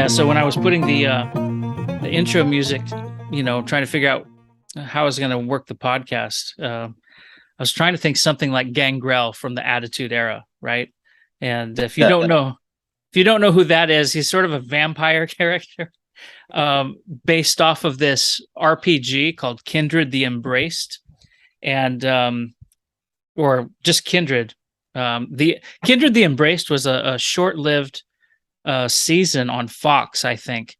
Yeah, so when I was putting the intro music, trying to figure out how I was going to work the podcast, I was trying to think something like Gangrel from the Attitude Era, right? And if you don't know who that is, he's sort of a vampire character, based off of this RPG called Kindred the Embraced, and or just Kindred. The Kindred the Embraced was a short-lived season on Fox, I think,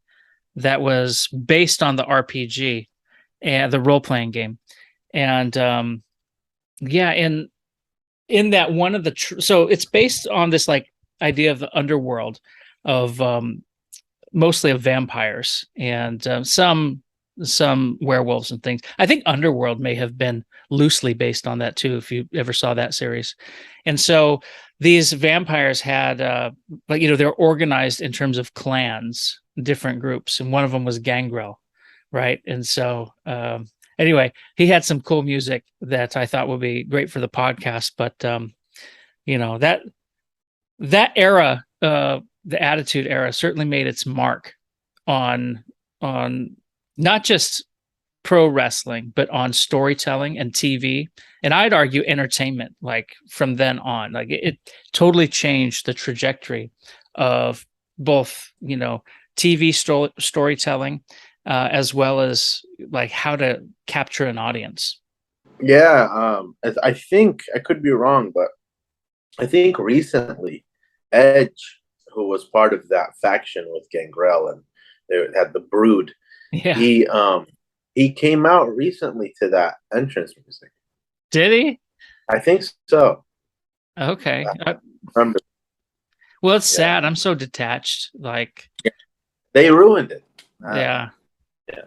that was based on the RPG and the role-playing game. And yeah, in that one of the so it's based on this like idea of the underworld of mostly of vampires and some werewolves and things. I think Underworld may have been loosely based on that too, if you ever saw that series. And so these vampires had they're organized in terms of clans, different groups, and one of them was Gangrel, right? And so anyway, he had some cool music that I thought would be great for the podcast. But that era, the Attitude Era, certainly made its mark on not just pro wrestling, but on storytelling and TV, and I'd argue entertainment. Like from then on, like it totally changed the trajectory of both TV storytelling, as well as like how to capture an audience. Yeah, I think I could be wrong, but I think recently Edge, who was part of that faction with Gangrel, and they had the Brood, Yeah. he came out recently to that entrance music. Did he? I think so. Okay. I remember. Well, it's sad. I'm so detached. Like, they ruined it. Yeah. Yeah.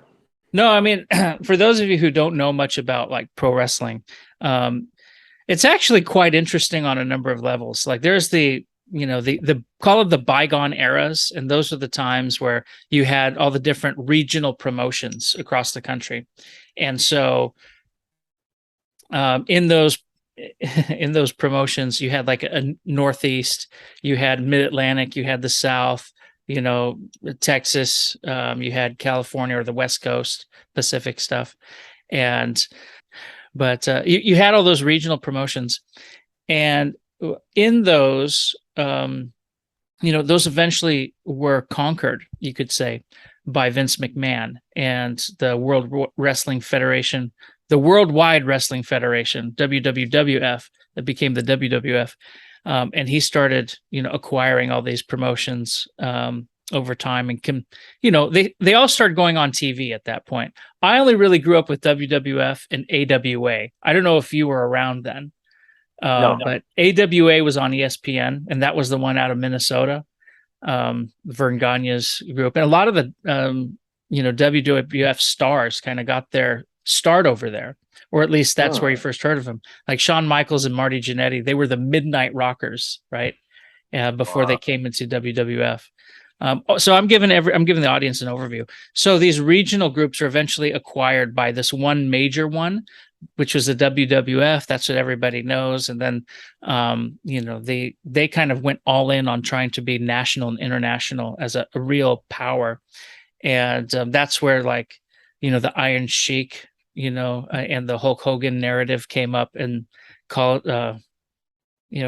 No, I mean, for those of you who don't know much about like pro wrestling, it's actually quite interesting on a number of levels. Like there's the call it the bygone eras, and those are the times where you had all the different regional promotions across the country. And so in those promotions, you had like a Northeast, you had Mid-Atlantic, you had the South, Texas, you had California or the West Coast, Pacific stuff. But you had all those regional promotions, and in those, those eventually were conquered, you could say, by Vince McMahon and the World Wrestling Federation, the Worldwide Wrestling Federation, WWF, that became the WWF. And he started, acquiring all these promotions over time, and they all started going on TV at that point. I only really grew up with WWF and AWA. I don't know if you were around then. No. But AWA was on ESPN, and that was the one out of Minnesota, Vern Gagne's group. And a lot of the, WWF stars kind of got their start over there, or at least that's where you first heard of them. Like Shawn Michaels and Marty Jannetty, they were the Midnight Rockers, right? Before they came into WWF. So I'm giving the audience an overview. So these regional groups are eventually acquired by this one major one, which was the WWF. That's what everybody knows. And then, they kind of went all in on trying to be national and international as a real power. And that's where the Iron Sheik, and the Hulk Hogan narrative came up and called,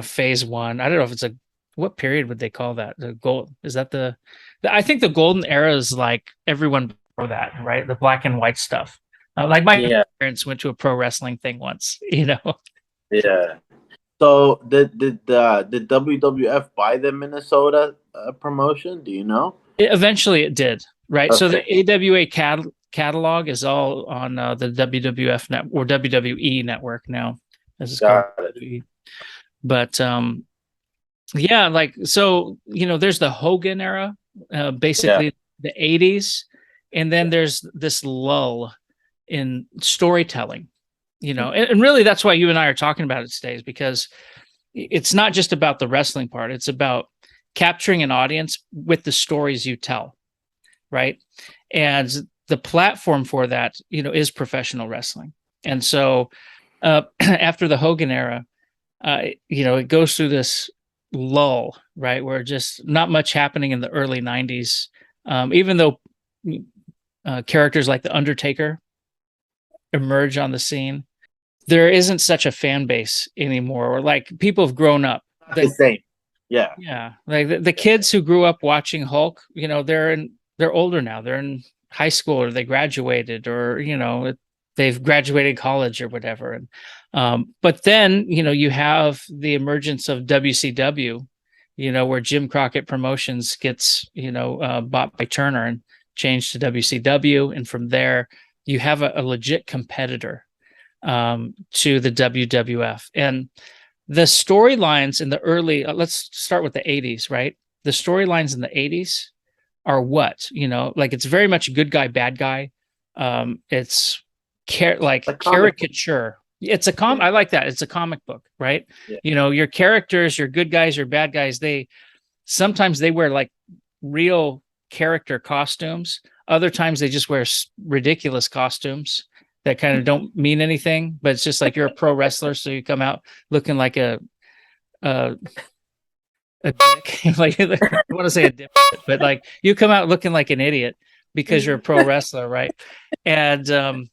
phase one. I don't know if what period would they call that? The gold, is that I think the golden era is like everyone before that, right? The black and white stuff. Like my parents went to a pro wrestling thing once, Yeah. So did the WWF buy the Minnesota promotion? Do you know? Eventually it did, right? Okay. So the AWA catalog is all on the WWF network or WWE network now, as it's called. But there's the Hogan era, basically the 80s, and then there's this lull in storytelling, and really that's why you and I are talking about it today, is because it's not just about the wrestling part. It's about capturing an audience with the stories you tell, right? And the platform for that, is professional wrestling. And so after the Hogan era, it goes through this lull, right, where just not much happening in the early 90s. Even though characters like the Undertaker emerge on the scene, there isn't such a fan base anymore, or like people have grown up. The same. Yeah. Yeah, like the kids who grew up watching Hulk, they're older now. They're in high school, or they graduated, or they've graduated college or whatever. And but then you have the emergence of WCW, where Jim Crockett Promotions gets bought by Turner and changed to WCW, and from there you have a legit competitor to the WWF. And the storylines in the early, let's start with the 80s, right? The storylines in the 80s are like it's very much good guy, bad guy. It's like caricature. It's a I like that. It's a comic book, right? Yeah. Your characters, your good guys, your bad guys, sometimes they wear like real character costumes. Other times they just wear ridiculous costumes that kind of don't mean anything, but it's just like you're a pro wrestler, so you come out looking like a dick. Like, I want to say a dick, but like you come out looking like an idiot because you're a pro wrestler, right? And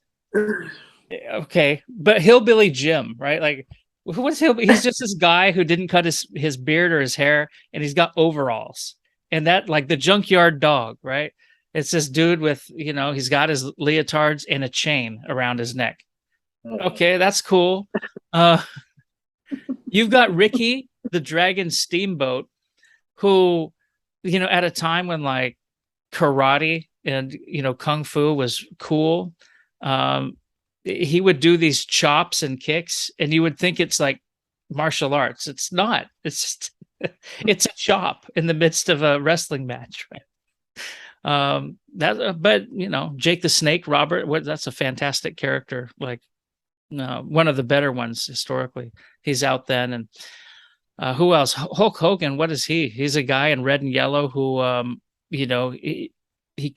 okay, but Hillbilly Jim, right? Like, what's Hillbilly? He's just this guy who didn't cut his beard or his hair, and he's got overalls, and that, like, the Junkyard Dog, right? It's this dude with, he's got his leotards and a chain around his neck. Okay, that's cool. You've got Ricky the Dragon Steamboat, who, at a time when like karate and, kung fu was cool, he would do these chops and kicks, and you would think it's like martial arts. It's not. It's just, it's a chop in the midst of a wrestling match, right? But Jake the Snake Robert, that's a fantastic character, like one of the better ones historically. He's out then. And who else? Hulk Hogan, what is he? He's a guy in red and yellow who he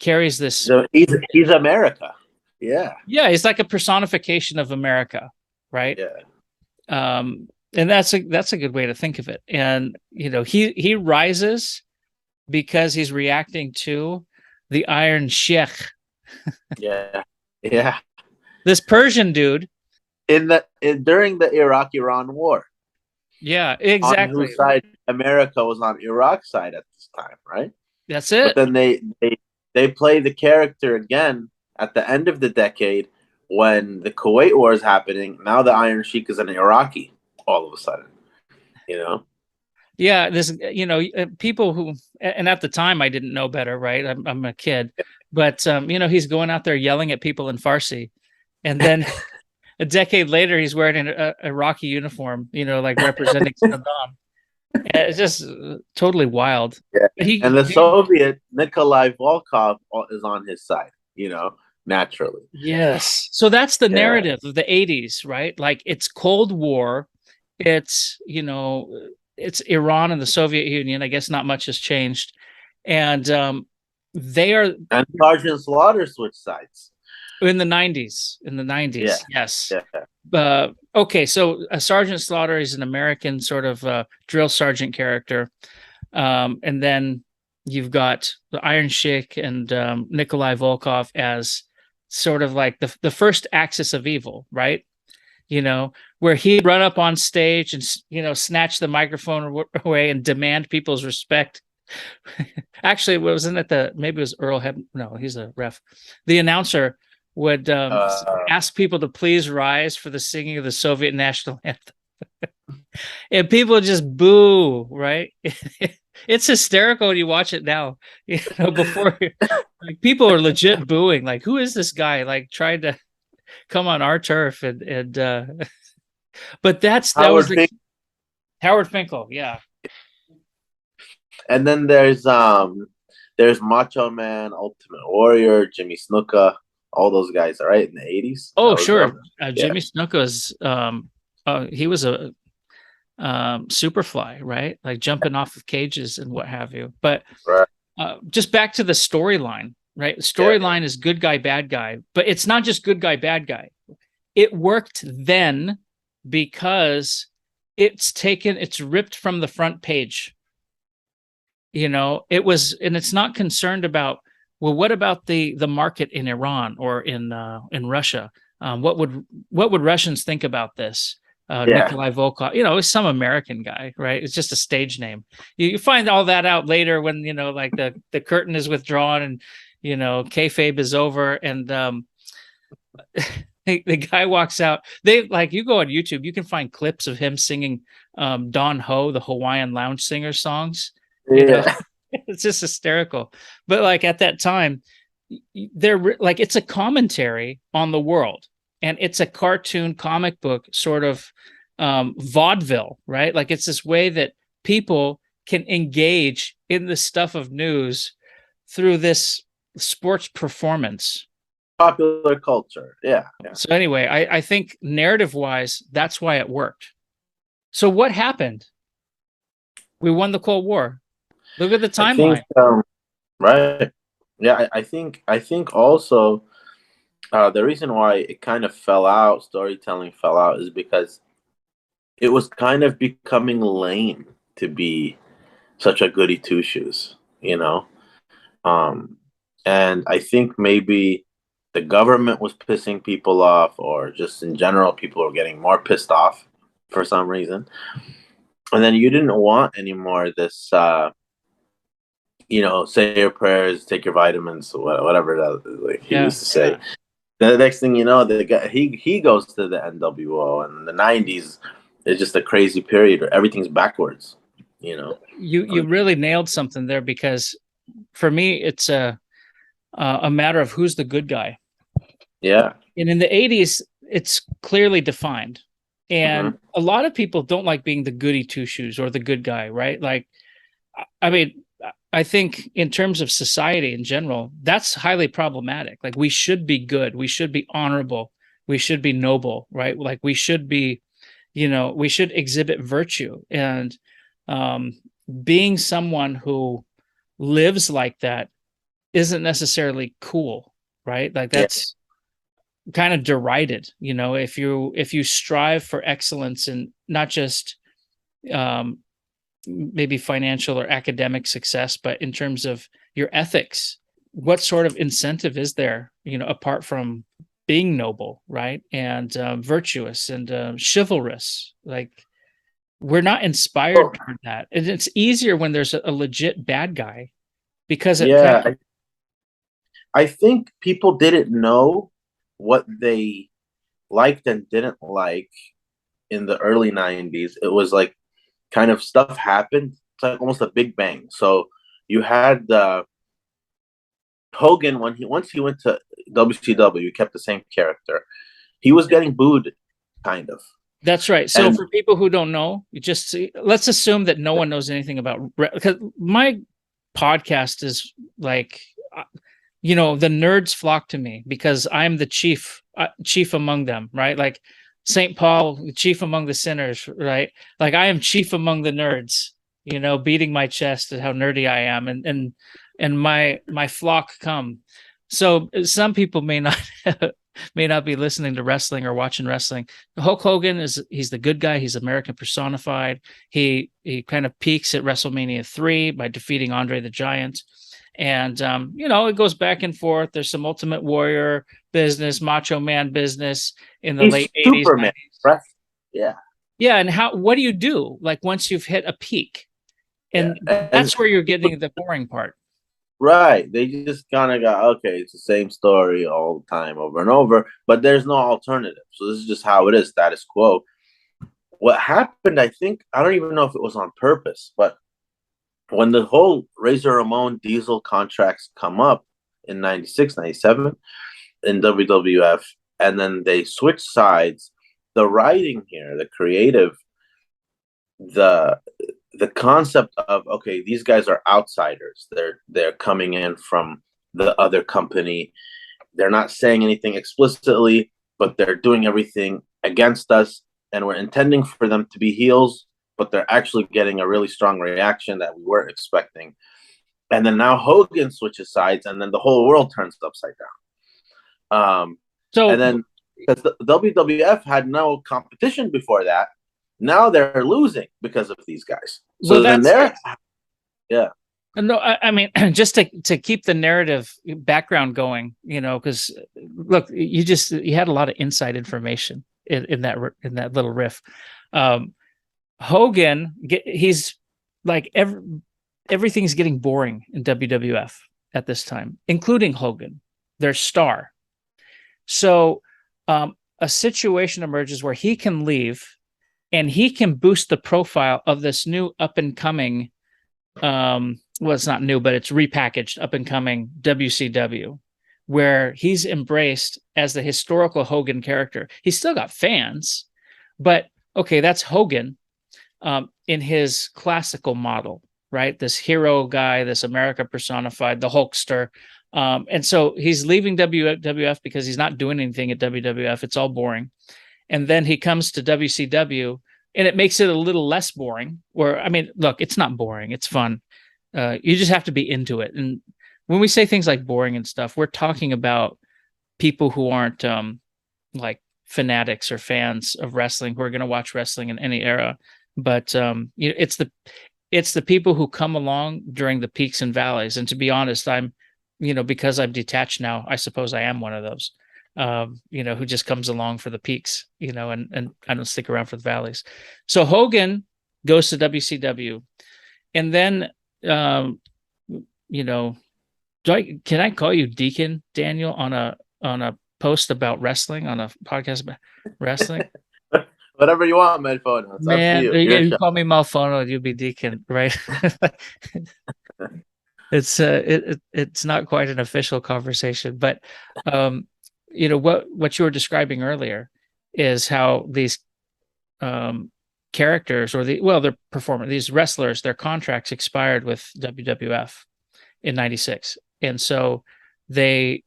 carries this. So he's America. Yeah He's like a personification of America, right? And that's a good way to think of it. And he rises because he's reacting to the Iron Sheikh. Yeah. This Persian dude during the Iraq-Iran war. Yeah, exactly. On whose side? America was on Iraq's side at this time, right? That's it. But then they play the character again at the end of the decade when the Kuwait war is happening. Now the Iron Sheikh is an Iraqi all of a sudden, Yeah, this, people who, and at the time I didn't know better, right? I'm a kid, but he's going out there yelling at people in Farsi, and then a decade later he's wearing an Iraqi uniform, like representing Saddam. It's just totally wild. Yeah. And the Soviet Nikolai Volkov is on his side, naturally. Yes. So that's the narrative of the 80s, right? Like, it's Cold War. It's, it's Iran and the Soviet Union. I guess not much has changed. And they are... And Sergeant Slaughter switched sides. In the 90s. Yeah. Yes. Yeah. Okay, so Sergeant Slaughter is an American sort of drill sergeant character. And then you've got the Iron Sheikh and Nikolai Volkov as sort of like the first axis of evil, right? Where he'd run up on stage and, snatch the microphone away and demand people's respect. Actually, wasn't it maybe it was Earl no, he's a ref. The announcer would ask people to please rise for the singing of the Soviet national anthem. And people just boo, right? It's hysterical when you watch it now. Before, like, people are legit booing. Like, who is this guy? Like, trying to come on our turf and but that was Howard Finkel, yeah. And then there's Macho Man, Ultimate Warrior, Jimmy Snuka, all those guys, all right, in the 80s. Oh, sure. Jimmy Snuka's he was a Superfly, right? Like jumping off of cages and what have you. But just back to the storyline, right? The storyline is good guy, bad guy, but it's not just good guy, bad guy. It worked then because it's ripped from the front page. and it's not concerned about, well, what about the market in Iran or in Russia? What would Russians think about this? Nikolai Volkov, it's some American guy, right? It's just a stage name. You find all that out later when, like the curtain is withdrawn and, kayfabe is over, and the guy walks out. You go on YouTube, you can find clips of him singing Don Ho, the Hawaiian lounge singer songs. It's just hysterical. But like at that time, they're like, it's a commentary on the world, and it's a cartoon comic book sort of vaudeville, right? Like it's this way that people can engage in the stuff of news through this sports performance. Popular culture. Yeah. So anyway, I think narrative wise, that's why it worked. So what happened? We won the Cold War. Look at the timeline. Right. Yeah, I think also the reason why it kind of fell out, storytelling fell out, is because it was kind of becoming lame to be such a goody two shoes, and I think maybe the government was pissing people off, or just in general, people were getting more pissed off for some reason. And then you didn't want anymore this, say your prayers, take your vitamins, whatever that he used to say. The next thing you know, the guy he goes to the NWO, and the '90s is just a crazy period where everything's backwards. You really nailed something there, because for me, it's a matter of who's the good guy. Yeah. And in the '80s, it's clearly defined. And a lot of people don't like being the goody two shoes or the good guy, right? Like, I mean, I think in terms of society in general, that's highly problematic. Like, we should be good. We should be honorable. We should be noble, right? Like, we should be, we should exhibit virtue. And being someone who lives like that isn't necessarily cool, right? Like, that's kind of derided, if you strive for excellence and not just maybe financial or academic success, but in terms of your ethics, what sort of incentive is there, apart from being noble, right? And virtuous and chivalrous? Like, we're not inspired toward that. And it's easier when there's a legit bad guy, because I think people didn't know what they liked and didn't like in the early '90s. It was like kind of stuff happened. It's like almost a big bang. So you had Hogan, once he went to WCW, he kept the same character. He was getting booed, kind of. That's right. So for people who don't know, let's assume that no one knows anything about, because my podcast is like, the nerds flock to me because I'm the chief among them, right? Like St. Paul, chief among the sinners, right? Like, I am chief among the nerds, beating my chest at how nerdy I am, and my flock come. So some people may not be listening to wrestling or watching wrestling. Hulk Hogan he's the good guy. He's American personified. He kind of peaks at WrestleMania 3 by defeating Andre the Giant. And, it goes back and forth. There's some Ultimate Warrior business, Macho Man business in the late '80s. Superman, right? Yeah. Yeah. And what do you do? Like, once you've hit a peak, and that's where you're getting the boring part. Right. They just kind of got, okay, it's the same story all the time, over and over, but there's no alternative. So this is just how it is, status quo. What happened, I think, I don't even know if it was on purpose, but when the whole Razor Ramon Diesel contracts come up in '96, '97 in WWF, and then they switch sides, the writing here, the creative, the concept of, okay, these guys are outsiders. They're coming in from the other company. They're not saying anything explicitly, but they're doing everything against us, and we're intending for them to be heels, but they're actually getting a really strong reaction that we weren't expecting. And then now Hogan switches sides, and then the whole world turns upside down. And then, because the WWF had no competition before that, now they're losing because of these guys. So then yeah. No, I mean, just to keep the narrative background going, because look, you had a lot of inside information in that little riff. Hogan, he's like everything's getting boring in WWF at this time, including Hogan, their star. So a situation emerges where he can leave and he can boost the profile of this new up and coming, well, it's not new, but it's repackaged up and coming WCW, where he's embraced as the historical Hogan character. He's still got fans, but okay, that's Hogan in his classical model, right? This hero guy, this America personified, the Hulkster. And so he's leaving WWF because he's not doing anything at WWF. It's all boring. And then he comes to WCW and it makes it a little less boring. Or, I mean, look, it's not boring. It's fun. You just have to be into it. And when we say things like boring and stuff, we're talking about people who aren't like fanatics or fans of wrestling who are going to watch wrestling in any era. But it's the people who come along during the peaks and valleys. And to be honest, I'm, because I'm detached now, I suppose I am one of those, who just comes along for the peaks, and I don't stick around for the valleys. So Hogan goes to WCW, and then, can I call you Deacon, Daniel, on a post about wrestling, on a podcast about wrestling? Whatever you want, Malfono. It's Man, up to you. you call me Malfono, you'll be Deacon, right? It's not quite an official conversation, but what you were describing earlier is how these characters they're performing, these wrestlers, their contracts expired with WWF in '96, and so they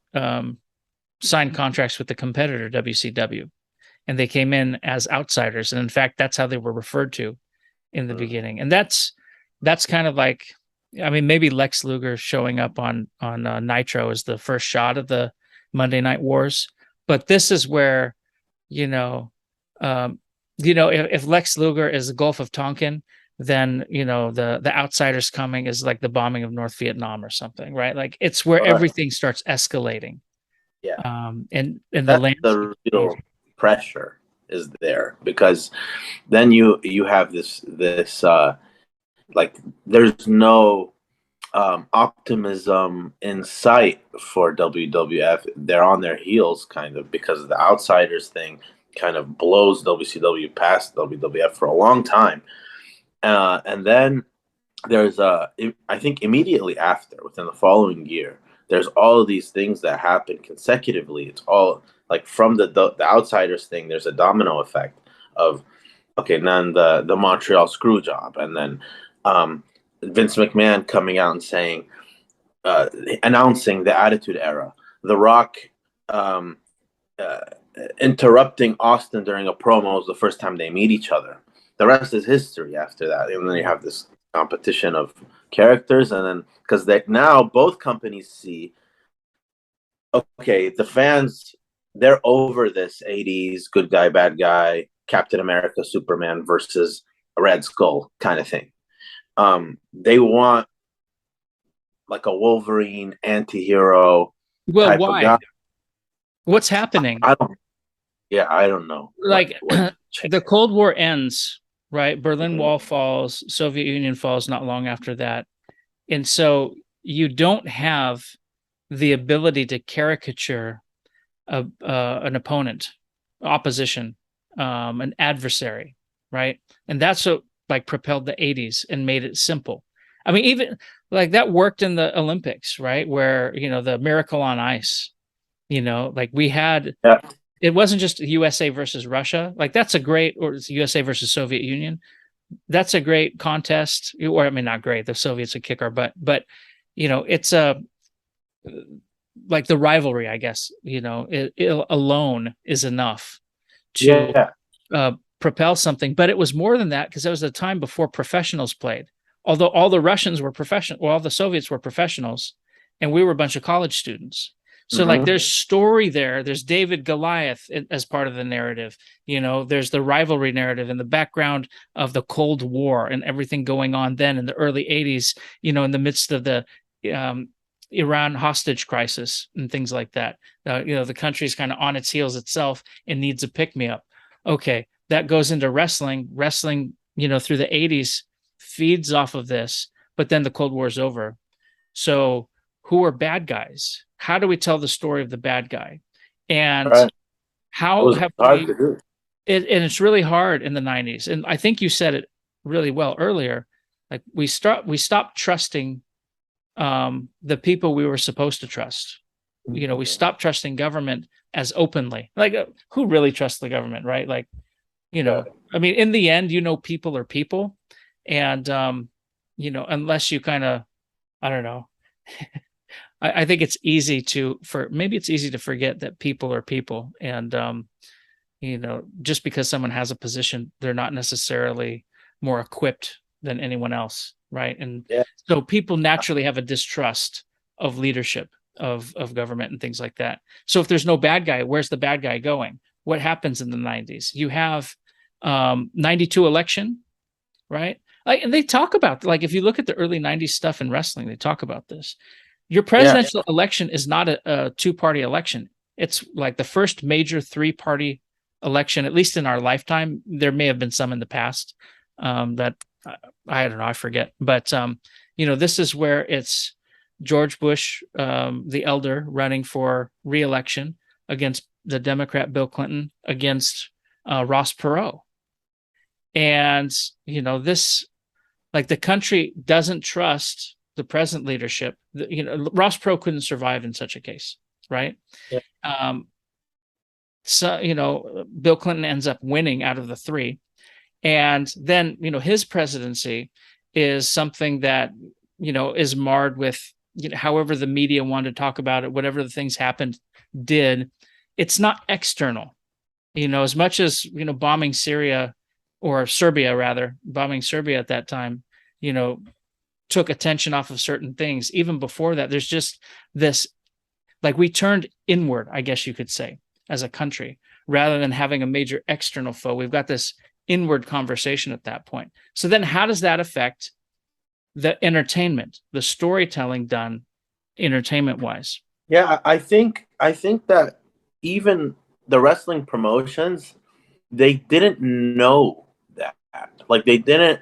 signed contracts with the competitor WCW, and they came in as outsiders, and in fact, that's how they were referred to in the beginning, and that's kind of like, I mean, maybe Lex Luger showing up on Nitro is the first shot of the Monday Night Wars, but this is where, if Lex Luger is the Gulf of Tonkin, then the outsiders coming is like the bombing of North Vietnam or something, right? Like it's where everything starts escalating. Yeah, and that's the real pressure is there, because then you have this like there's no optimism in sight for WWF. They're on their heels kind of, because the outsiders thing kind of blows WCW past WWF for a long time. And then there's I think immediately after, within the following year, there's all of these things that happen consecutively. It's all like from the outsiders thing, there's a domino effect of, okay, then the Montreal screw job, and then Vince McMahon coming out and saying, announcing the Attitude Era, The Rock interrupting Austin during a promo is the first time they meet each other. The rest is history after that. And then you have this competition of characters, and then because now both companies see, okay, the fans, they're over this 80s good guy, bad guy, Captain America, Superman versus a Red Skull kind of thing. They want like a Wolverine anti-hero. Well, why? What's happening? I don't know. Like the Cold War ends, right? Berlin Wall falls, Soviet Union falls not long after that. And so you don't have the ability to caricature an opponent, opposition, an adversary, right? And that's what like propelled the 80s and made it simple. I mean, even like that worked in the Olympics, right? Where, the Miracle on Ice, like we had, it wasn't just USA versus Russia. Like that's a great, or it's USA versus Soviet Union. That's a great contest, or I mean, not great. The Soviets would kick our butt, but it's like the rivalry, I guess, it alone is enough to propel something. But it was more than that, because it was a time before professionals played. Although all the Russians were professional, all the Soviets were professionals, and we were a bunch of college students. So like there's story there. There's David Goliath as part of the narrative. There's the rivalry narrative in the background of the Cold War and everything going on then in the early 80s, in the midst of the Iran hostage crisis and things like that. The country's kind of on its heels itself and needs a pick-me-up. Okay, that goes into wrestling. Wrestling, through the 80s feeds off of this, but then the Cold War is over. So who are bad guys? How do we tell the story of the bad guy? And how have we... And it's really hard in the 90s. And I think you said it really well earlier. Like we stopped trusting the people we were supposed to trust. We stopped trusting government as openly. Like who really trusts the government, right? Like, I mean, in the end, people are people. And, unless you kind of, I don't know, I think it's easy to forget that people are people. And, just because someone has a position, they're not necessarily more equipped than anyone else. Right. And so people naturally have a distrust of leadership, of government and things like that. So if there's no bad guy, where's the bad guy going? What happens in the 90s? You have 92 election, right? And they talk about, like, if you look at the early 90s stuff in wrestling, they talk about this. Your presidential election is not a two-party election. It's like the first major three-party election, at least in our lifetime. There may have been some in the past that I don't know, I forget. But, this is where it's George Bush, the elder, running for re-election against the Democrat Bill Clinton, against Ross Perot. And, this, like, the country doesn't trust the present leadership. Ross Perot couldn't survive in such a case, right? Yeah. So, Bill Clinton ends up winning out of the three. And then, his presidency is something that, is marred with, however the media wanted to talk about it, whatever the things happened, it's not external, as much as, bombing Syria, or Serbia rather, bombing Serbia at that time, took attention off of certain things. Even before that, there's just this, like, we turned inward, I guess you could say, as a country, rather than having a major external foe. We've got this inward conversation at that point. So then how does that affect the entertainment, the storytelling done entertainment wise? Yeah, I think that even the wrestling promotions, they didn't know that. Like, they didn't,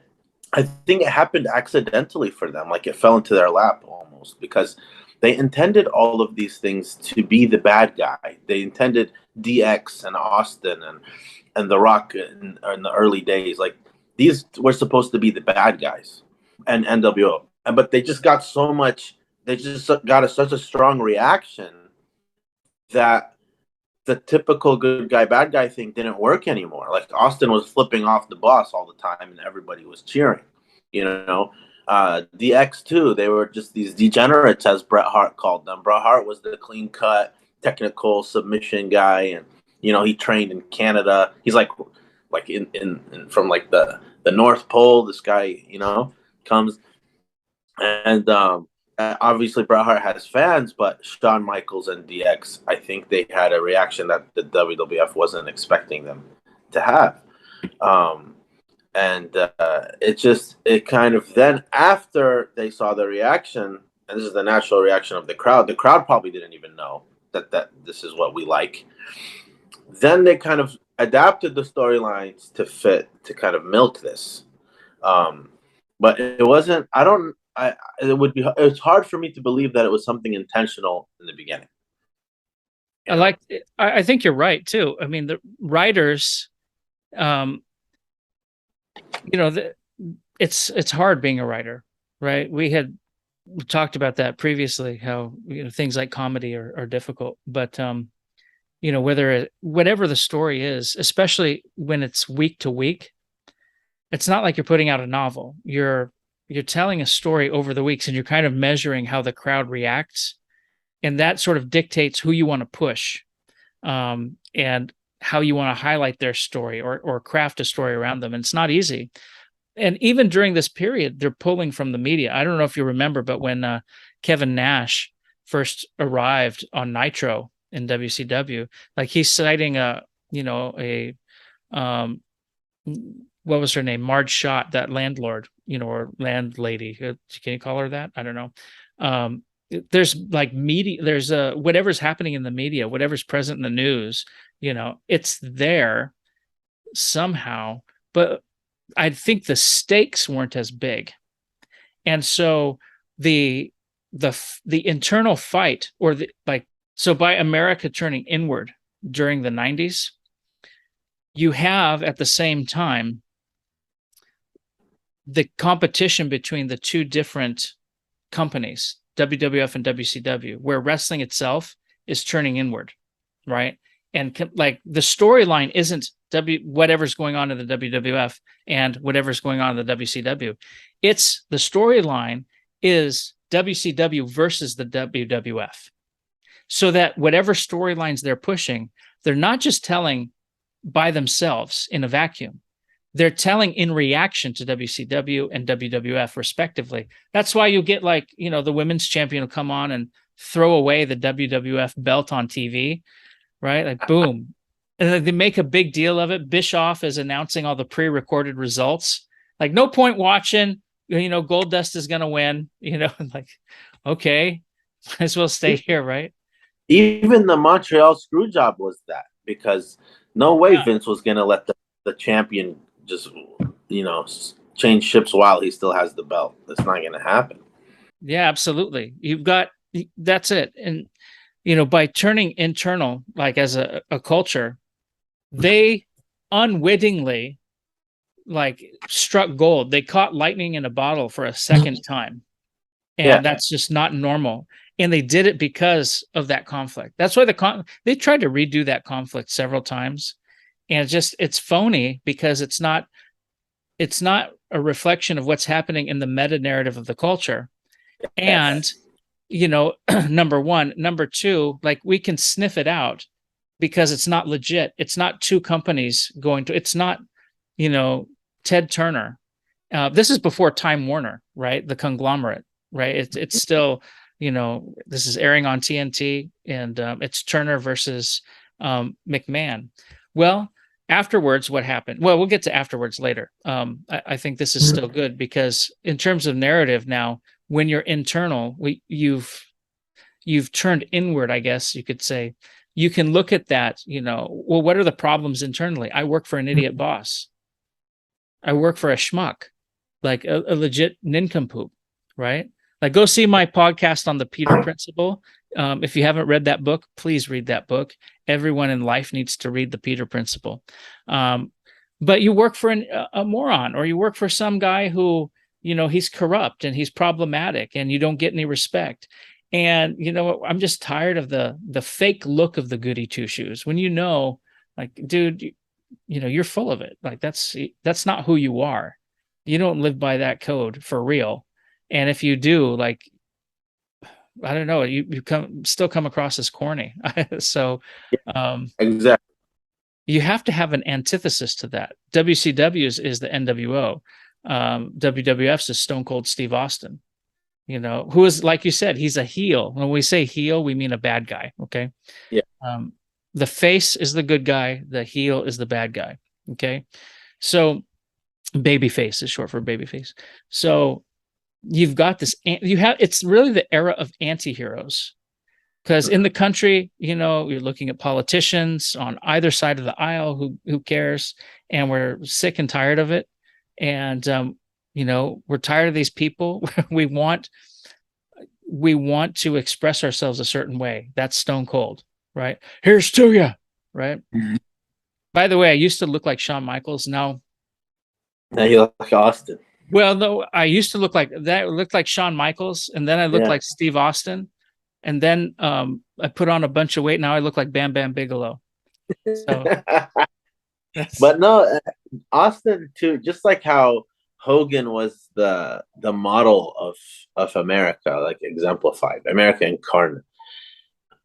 I think it happened accidentally for them. Like, it fell into their lap almost, because they intended all of these things to be the bad guy. They intended DX and Austin and The Rock in the early days. Like, these were supposed to be the bad guys, and NWO. But they just got such a strong reaction that the typical good guy, bad guy thing didn't work anymore. Like, Austin was flipping off the boss all the time and everybody was cheering, DX too. They were just these degenerates, as Bret Hart called them. Bret Hart was the clean cut, technical submission guy. And, he trained in Canada. He's like in from like the North Pole. This guy, comes, and obviously Bret Hart has fans, but Shawn Michaels and DX, I think they had a reaction that the WWF wasn't expecting them to have. It kind of, then after they saw the reaction, and this is the natural reaction of the crowd probably didn't even know that this is what we like. Then they kind of adapted the storylines to kind of milk this. But it wasn't, it's hard for me to believe that it was something intentional in the beginning. I think you're right too. I mean, the writers, it's hard being a writer, right? We talked about that previously, how, things like comedy are difficult, but, whatever the story is, especially when it's week to week, it's not like you're putting out a novel. You're telling a story over the weeks, and you're kind of measuring how the crowd reacts. And that sort of dictates who you want to push, and how you want to highlight their story or craft a story around them. And it's not easy. And even during this period, they're pulling from the media. I don't know if you remember, but when Kevin Nash first arrived on Nitro in WCW. Like he's citing what was her name? Marge Schott, that landlord, or landlady. Can you call her that? I don't know. There's like media, there's whatever's happening in the media, whatever's present in the news, it's there somehow, but I think the stakes weren't as big. And so the internal fight, or so by America turning inward during the 90s, you have at the same time the competition between the two different companies, WWF and WCW, where wrestling itself is turning inward, right? And like the storyline isn't whatever's going on in the WWF and whatever's going on in the WCW. It's the storyline is WCW versus the WWF. So that whatever storylines they're pushing, they're not just telling by themselves in a vacuum. They're telling in reaction to WCW and WWF respectively. That's why you get like, the women's champion will come on and throw away the WWF belt on TV, right? Like boom. And they make a big deal of it. Bischoff is announcing all the pre-recorded results. Like no point watching, Goldust is going to win, like, okay, might as well stay here, right? Even the Montreal Screwjob was that, because no way Vince was going to let the champion just, change ships while he still has the belt. That's not going to happen. Yeah, absolutely. That's it. And, by turning internal, like as a culture, they unwittingly like struck gold. They caught lightning in a bottle for a second time. And that's just not normal. And they did it because of that conflict. That's why they tried to redo that conflict several times. And it's phony because it's not a reflection of what's happening in the meta narrative of the culture. And, number one. Number two, like we can sniff it out because it's not legit. It's not two companies it's not, Ted Turner. This is before Time Warner, right? The conglomerate, right? It's still, this is airing on TNT, and it's Turner versus McMahon. Well, afterwards, what happened? Well, we'll get to afterwards later. I think this is still good because in terms of narrative now, when you're internal, you've turned inward, I guess you could say. You can look at that, well, what are the problems internally? I work for an idiot boss. I work for a schmuck, like a legit nincompoop, right? Like go see my podcast on the Peter Principle. If you haven't read that book, please read that book. Everyone in life needs to read the Peter Principle. But you work for a moron, or you work for some guy who, he's corrupt and he's problematic and you don't get any respect. And, I'm just tired of the fake look of the goody two shoes when, like, dude, you're full of it. Like that's not who you are. You don't live by that code for real. And if you do, like, I don't know, you still come across as corny. So exactly. You have to have an antithesis to that. WCW's is the NWO. WWF's is Stone Cold Steve Austin, who is, like you said, he's a heel. When we say heel, we mean a bad guy. Okay. Yeah. The face is the good guy. The heel is the bad guy. Okay. So babyface is short for babyface. So you've got this, it's really the era of anti-heroes, because in the country, you're looking at politicians on either side of the aisle who cares, and we're sick and tired of it. And, we're tired of these people. we want to express ourselves a certain way. That's Stone Cold, right? Here's to you, right? Mm-hmm. By the way, I used to look like Shawn Michaels. Now you look like Austin. Well, no, I used to look like that. Looked like Shawn Michaels, and then I looked like Steve Austin, and then I put on a bunch of weight. Now I look like Bam Bam Bigelow. So, but no, Austin too. Just like how Hogan was the model of America, like exemplified America incarnate.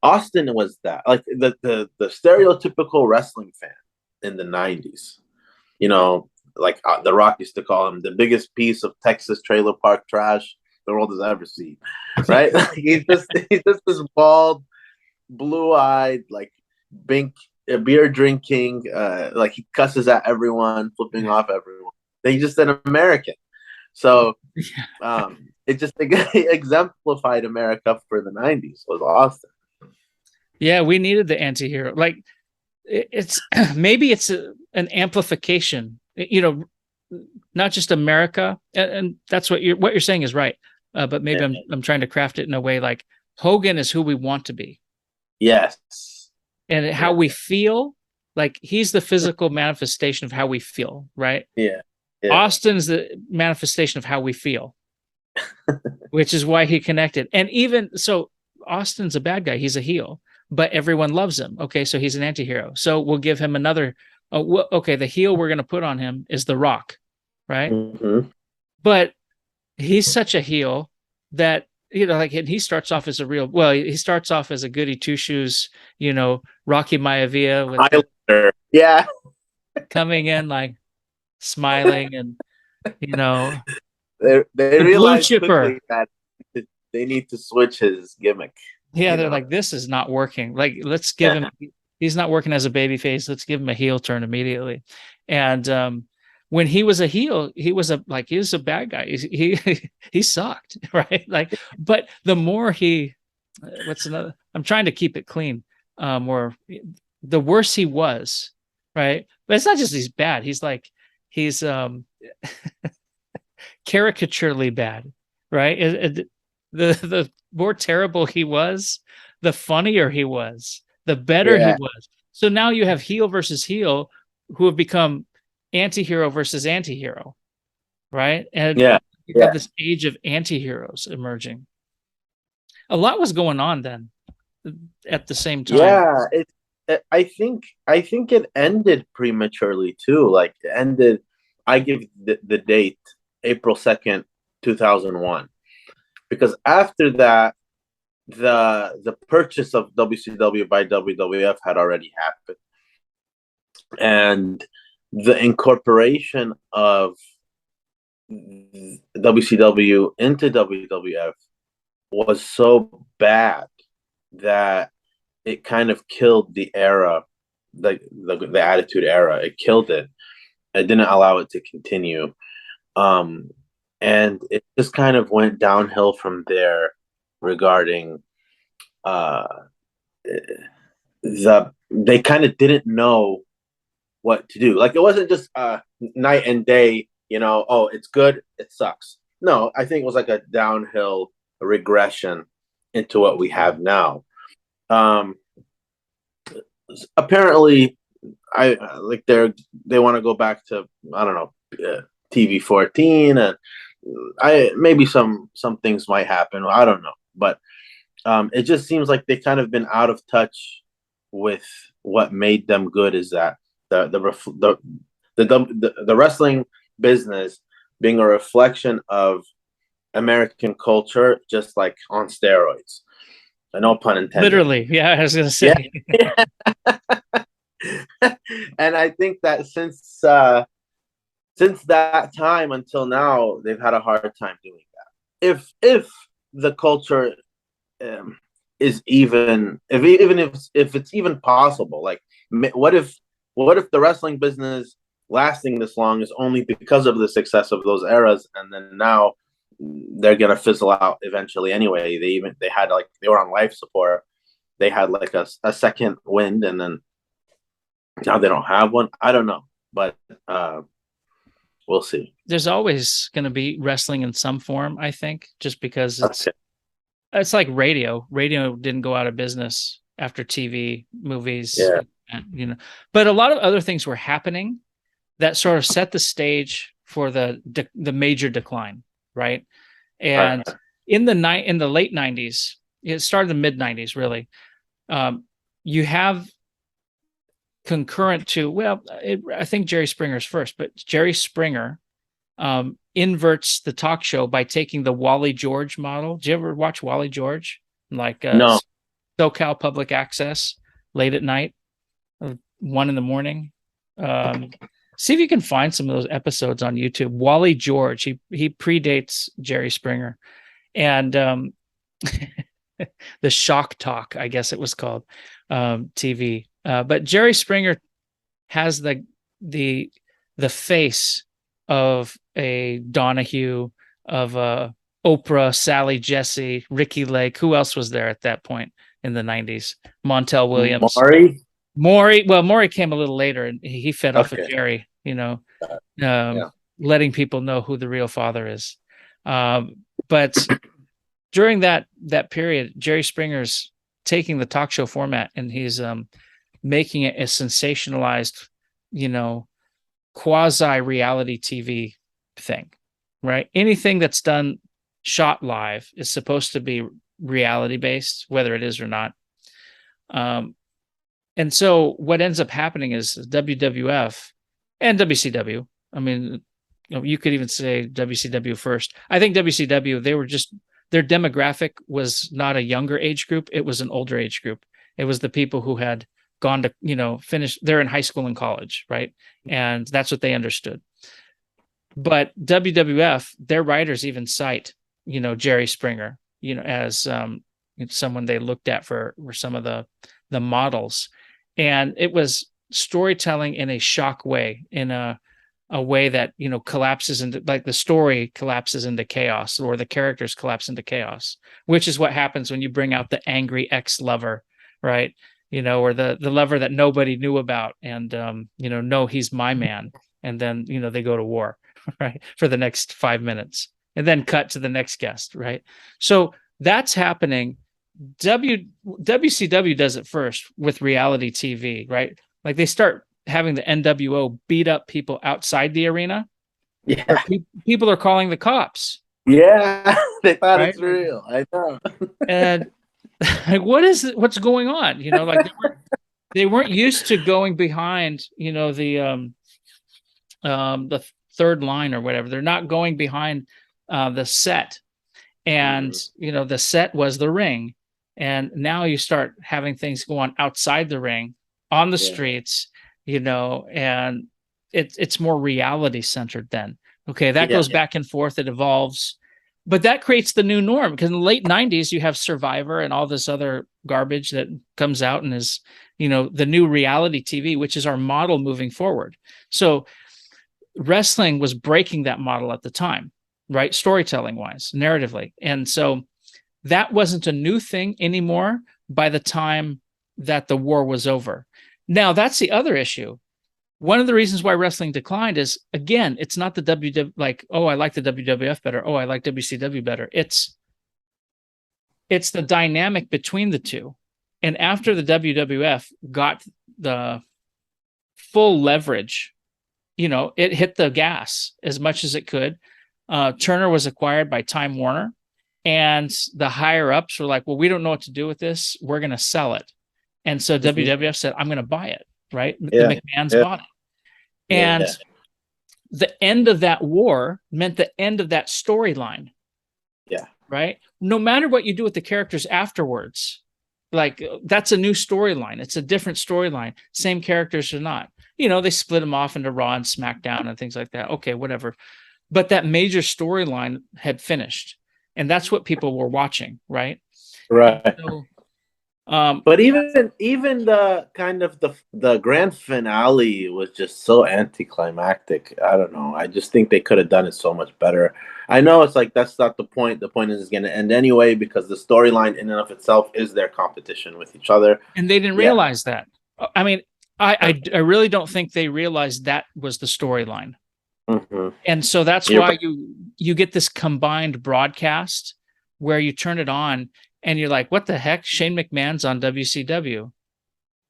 Austin was that, like the stereotypical wrestling fan in the 90s. Like The Rock used to call him the biggest piece of Texas trailer park trash the world has ever seen, right? Like, he's just this bald, blue-eyed, like bink, beer drinking, like he cusses at everyone, flipping off everyone. He's just an American. So it just exemplified America for the 90s was Austin. Yeah, we needed the anti-hero. Like it's maybe it's an amplification, not just America. And that's what you're saying is right. But maybe I'm trying to craft it in a way like Hogan is who we want to be. Yes. And how we feel, like he's the physical manifestation of how we feel, right? Yeah. Austin's the manifestation of how we feel, which is why he connected. And even so, Austin's a bad guy. He's a heel, but everyone loves him. Okay, so he's an anti-hero. So we'll give him another. Okay, the heel we're going to put on him is The Rock, right? Mm-hmm. But he's such a heel that like he starts off as he starts off as a goody two shoes, Rocky Maivia with coming in like smiling and they realize quickly that they need to switch his gimmick. Yeah, they're like, this is not working. Like, let's give him. He's not working as a baby face. Let's give him a heel turn immediately. And when he was a heel, he was a bad guy. He sucked, right? Like, but the more I'm trying to keep it clean. Or the worse he was, right? But it's not just he's bad. He's caricaturely bad, right? The more terrible he was, the funnier he was, the better he was. So now you have heel versus heel who have become anti-hero versus anti-hero, right? And you have this age of anti-heroes emerging. A lot was going on then at the same time. Yeah, I think it ended prematurely too. Like it ended, I give the date April 2nd, 2001. Because after that, the purchase of WCW by WWF had already happened. And the incorporation of WCW into WWF was so bad that it kind of killed the era, the Attitude Era. It killed it. It didn't allow it to continue. And it just kind of went downhill from there regarding they kind of didn't know what to do. Like it wasn't just night and day, oh, it's good, it sucks. No, I think it was like a downhill regression into what we have now. Apparently they want to go back to, I don't know, TV 14, and maybe some things might happen. I don't know, but it just seems like they kind of been out of touch with what made them good. Is that the wrestling business being a reflection of American culture, just like on steroids. No pun intended. Literally, yeah. I was gonna say. Yeah. And I think that since that time until now, they've had a hard time doing that. If the culture is even if it's even possible, like what if the wrestling business lasting this long is only because of the success of those eras, and then now they're gonna fizzle out eventually anyway. They had they were on life support. They had like a second wind, and then now they don't have one. I don't know, but we'll see. There's always going to be wrestling in some form, I think, just because it's like radio. Radio didn't go out of business after TV, movies, But a lot of other things were happening that sort of set the stage for the major decline, right? And in the late 90s, it started in the mid 90s, really. You have concurrent to, I think Jerry Springer's first, but Jerry Springer inverts the talk show by taking the Wally George model. Did you ever watch Wally George? Like no. SoCal Public Access late at night, 1 a.m. See if you can find some of those episodes on YouTube. Wally George, he predates Jerry Springer, and the Shock Talk, I guess it was called, TV. But Jerry Springer has the face of a Donahue, of a Oprah, Sally Jesse, Ricky Lake. Who else was there at that point in the 90s? Montel Williams. Maury. Well, Maury came a little later, and he fed off of Jerry, letting people know who the real father is. But during that period, Jerry Springer's taking the talk show format, and he's making it a sensationalized, quasi-reality TV thing, right? Anything that's done shot live is supposed to be reality based, whether it is or not. And so what ends up happening is WWF and WCW. I mean, you could even say WCW first. I think WCW, their demographic was not a younger age group. It was an older age group. It was the people who had gone to, finish, they're in high school and college, right? And that's what they understood. But WWF, their writers even cite, Jerry Springer, as someone they looked at for some of the models. And it was storytelling in a shock way, in a way that, collapses into, like, the story collapses into chaos, or the characters collapse into chaos, which is what happens when you bring out the angry ex-lover, right? Or the lover that nobody knew about, and, no, he's my man. And then, they go to war, right, for the next 5 minutes, and then cut to the next guest, right? So that's happening. WCW does it first with reality TV, right? Like, they start having the NWO beat up people outside the arena. Yeah. People are calling the cops. Yeah. They thought it's real. I know. And like, what's going on? Like, they weren't used to going behind, the third line or whatever. They're not going behind the set. And, the set was the ring. And now you start having things go on outside the ring, on the streets, and it's more reality centered then. Okay, that goes back and forth. It evolves. But that creates the new norm, because in the late 90s, you have Survivor and all this other garbage that comes out and is, the new reality TV, which is our model moving forward. So wrestling was breaking that model at the time, right? Storytelling wise, narratively. And so that wasn't a new thing anymore by the time that the war was over. Now, that's the other issue. One of the reasons why wrestling declined is, again, it's not the WW, like, oh, I like the WWF better. Oh, I like WCW better. It's the dynamic between the two. And after the WWF got the full leverage, it hit the gas as much as it could. Turner was acquired by Time Warner, and the higher ups were like, well, we don't know what to do with this. We're going to sell it. And so WWF said, I'm going to buy it, right? Yeah. The McMahons bought it. And the end of that war meant the end of that storyline. Yeah. Right? No matter what you do with the characters afterwards, like, that's a new storyline. It's a different storyline. Same characters or not. They split them off into Raw and SmackDown and things like that. Okay, whatever. But that major storyline had finished. And that's what people were watching, right? Right. So, but even the kind of the grand finale was just so anticlimactic. I don't know. I just think they could have done it so much better. I know it's like, that's not the point. The point is it's going to end anyway, because the storyline in and of itself is their competition with each other. And they didn't realize that. I mean, I really don't think they realized that was the storyline. Mm-hmm. And so that's why you get this combined broadcast where you turn it on and you're like, what the heck? Shane McMahon's on WCW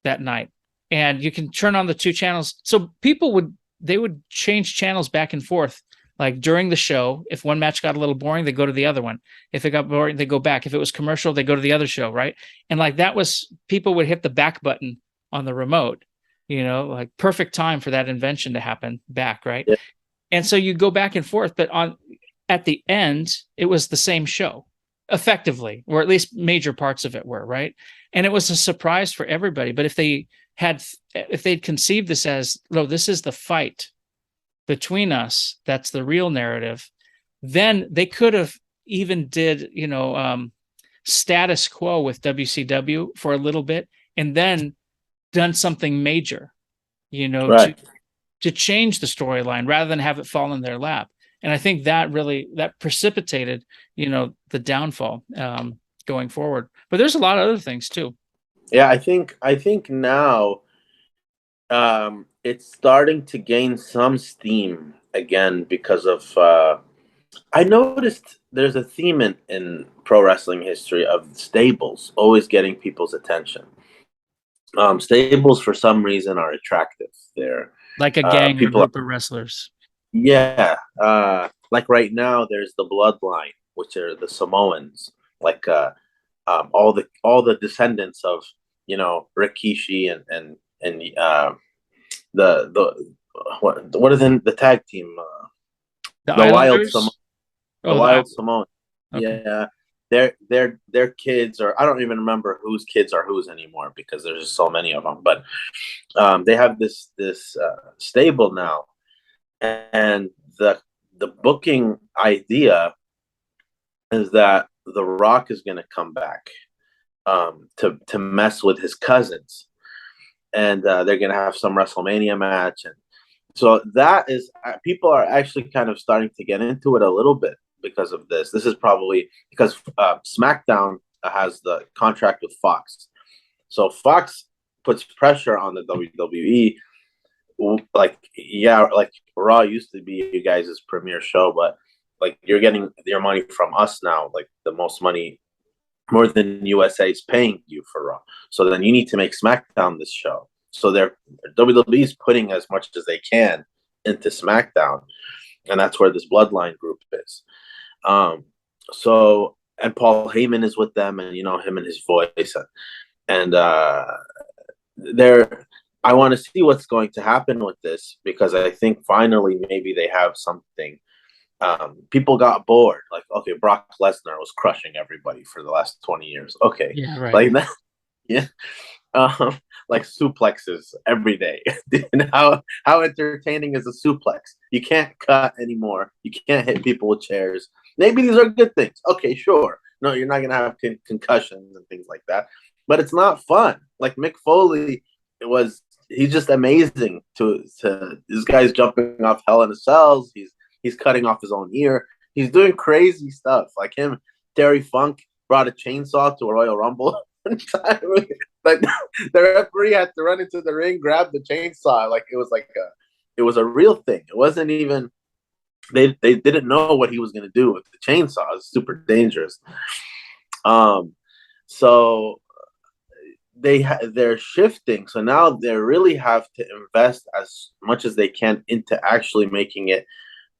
that night. And you can turn on the two channels. So people would change channels back and forth. Like, during the show, if one match got a little boring, they go to the other one. If it got boring, they go back. If it was commercial, they go to the other show, right? And like, that was, people would hit the back button on the remote, like, perfect time for that invention to happen back, right? Yeah. And so you go back and forth, but at the end, it was the same show, effectively, or at least major parts of it were, right? And it was a surprise for everybody. But if they'd conceived this as, no, this is the fight between us, that's the real narrative, then they could have even did, status quo with WCW for a little bit, and then done something major, to Right. change the storyline rather than have it fall in their lap. And I think that precipitated, the downfall going forward. But there's a lot of other things too. Yeah, I think now it's starting to gain some steam again because of I noticed there's a theme in pro wrestling history of stables always getting people's attention. Stables for some reason are attractive. They're Like a gang or people group are, of wrestlers. yeah, like right now there's the Bloodline, which are the Samoans, like all the descendants of Rikishi and the what is in the tag team, The the Wild Samoans. Islanders? The Oh, the Wild Islanders. Samoans. Okay. Yeah, their kids, or I don't even remember whose kids are whose anymore because there's just so many of them. But they have this stable now, and the booking idea is that The Rock is going to come back to mess with his cousins, and they're going to have some WrestleMania match, and so that is people are actually kind of starting to get into it a little bit because of this. This is probably because SmackDown has the contract with Fox, so Fox puts pressure on the WWE. Like, yeah, like Raw used to be you guys' premier show, but like you're getting your money from us now, like the most money, more than USA is paying you for Raw. So then you need to make SmackDown this show. So they're WWE is putting as much as they can into SmackDown, and that's where this Bloodline group is. Um, so and Paul Heyman is with them, and him and his voice, and they're. I want to see what's going to happen with this because I think finally maybe they have something. People got bored. Like, okay, Brock Lesnar was crushing everybody for the last 20 years. Okay, Yeah, right. like that, yeah. Like suplexes every day. How entertaining is a suplex? You can't cut anymore. You can't hit people with chairs. Maybe these are good things. Okay, sure. No, you're not gonna have concussions and things like that. But it's not fun. Like Mick Foley, he's just amazing. To this guy's jumping off Hell in a Cells. He's cutting off his own ear. He's doing crazy stuff. Like him, Terry Funk brought a chainsaw to a Royal Rumble. Like the referee had to run into the ring, grab the chainsaw. Like it was a real thing. It wasn't even they didn't know what he was gonna do with the chainsaw. It was super dangerous. So they're shifting. So now they really have to invest as much as they can into actually making it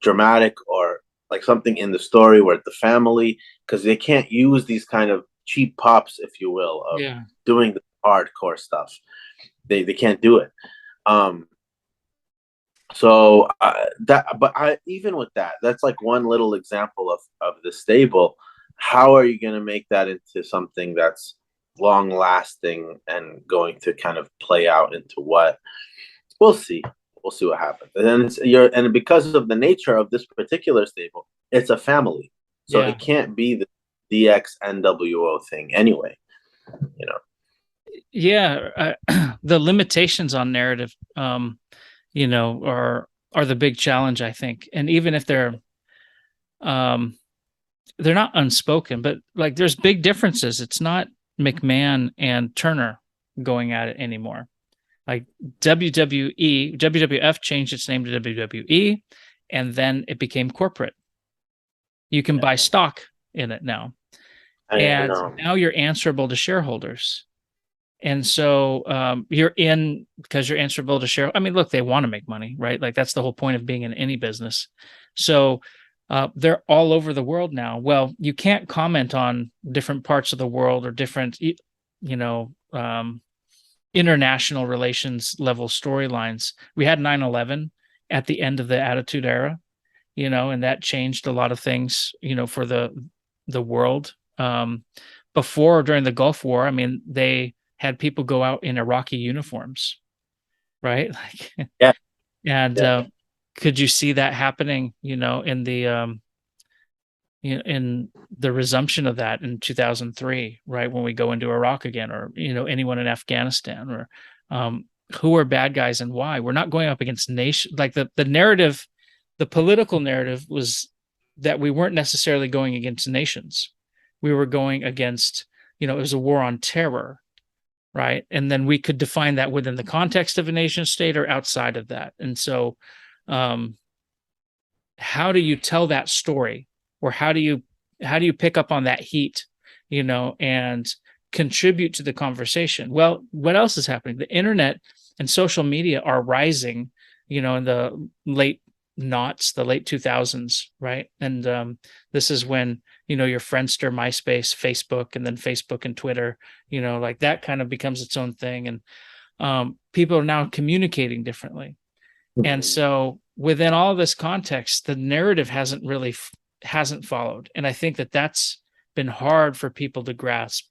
dramatic or like something in the story where the family, because they can't use these kind of cheap pops, if you will, of doing the hardcore stuff. They can't do it. So even with that, that's like one little example of the stable. How are you going to make that into something that's long lasting and going to kind of play out into what? We'll see. We'll see what happens. And then and because of the nature of this particular stable, it's a family, so it can't be the DX NWO thing anyway. Yeah, the limitations on narrative, are the big challenge, I think. And even if they're not unspoken, but like there's big differences. It's not McMahon and Turner going at it anymore. Like WWF changed its name to WWE, and then it became corporate. You can buy stock in it now. And now you're answerable to shareholders. And so you're in because you're answerable to share. I mean, look, they want to make money, right? Like that's the whole point of being in any business. So they're all over the world now. Well, you can't comment on different parts of the world or different, international relations level storylines. We had 9/11 at the end of the Attitude Era, and that changed a lot of things, for the world. Before, during the Gulf War, I mean, they had people go out in Iraqi uniforms, right? Like, yeah. And could you see that happening, in the in the resumption of that in 2003, right, when we go into Iraq again, or anyone in Afghanistan, or who are bad guys and why. We're not going up against nation. Like the narrative, the political narrative was that we weren't necessarily going against nations. We were going against, it was a war on terror, right? And then we could define that within the context of a nation state or outside of that. And so, how do you tell that story, or how do you pick up on that heat, and contribute to the conversation? Well, what else is happening? The internet and social media are rising, in the late noughts, the late 2000s, right? And this is when, your Friendster, MySpace, Facebook, and then Facebook and Twitter, like that kind of becomes its own thing. And people are now communicating differently. And so within all this context, the narrative hasn't followed. And I think that that's been hard for people to grasp.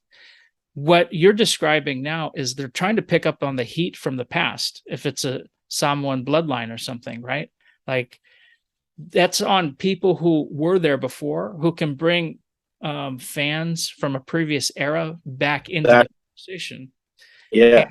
What you're describing now is they're trying to pick up on the heat from the past. If it's a Samoan bloodline or something, right? Like that's on people who were there before, who can bring fans from a previous era back into the conversation. Yeah.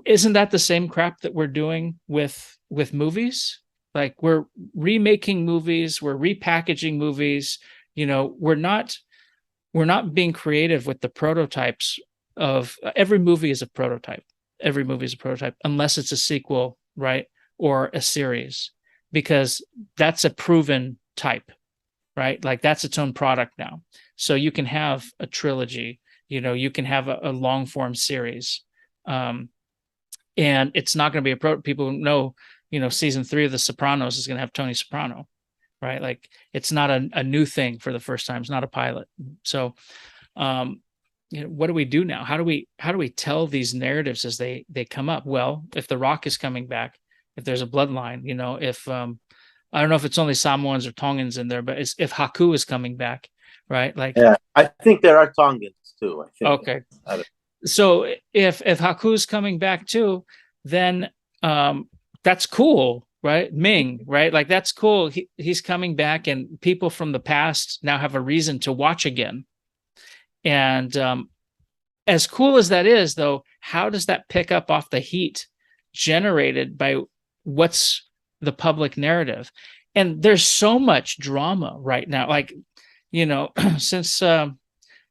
Isn't that the same crap that we're doing with movies? Like we're remaking movies, we're repackaging movies. We're not being creative with the prototypes of every movie is a prototype. Every movie is a prototype, unless it's a sequel, right? Or a series, because that's a proven type, right? Like that's its own product now. So you can have a trilogy, you can have a long form series. And it's not going to be people know, season 3 of The Sopranos is going to have Tony Soprano, right? Like it's not a new thing for the first time. It's not a pilot. So, what do we do now? How do we tell these narratives as they come up? Well, if The Rock is coming back, if there's a bloodline, if I don't know if it's only Samoans or Tongans in there, but if Haku is coming back, right? Like, yeah, I think there are Tongans too. I think. Okay. So if Haku's coming back too, then that's cool, right? Ming, right? Like that's cool. He's coming back, and people from the past now have a reason to watch again. And as cool as that is, though, how does that pick up off the heat generated by what's the public narrative? And there's so much drama right now. Like, since I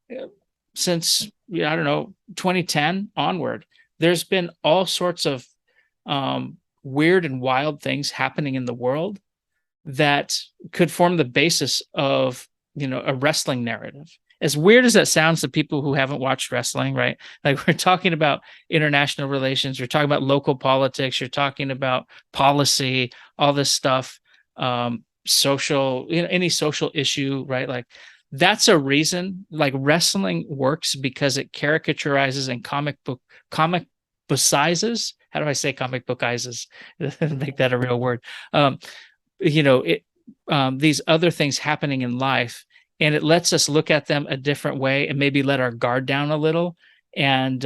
don't know, 2010 onward, there's been all sorts of weird and wild things happening in the world that could form the basis of, a wrestling narrative. As weird as that sounds to people who haven't watched wrestling, right? Like we're talking about international relations, you're talking about local politics, you're talking about policy, all this stuff, social, any social issue, right? Like that's a reason. Like wrestling works because it caricaturizes and comic bookizes. How do I say comic bookizes? Make that a real word. These other things happening in life, and it lets us look at them a different way and maybe let our guard down a little, and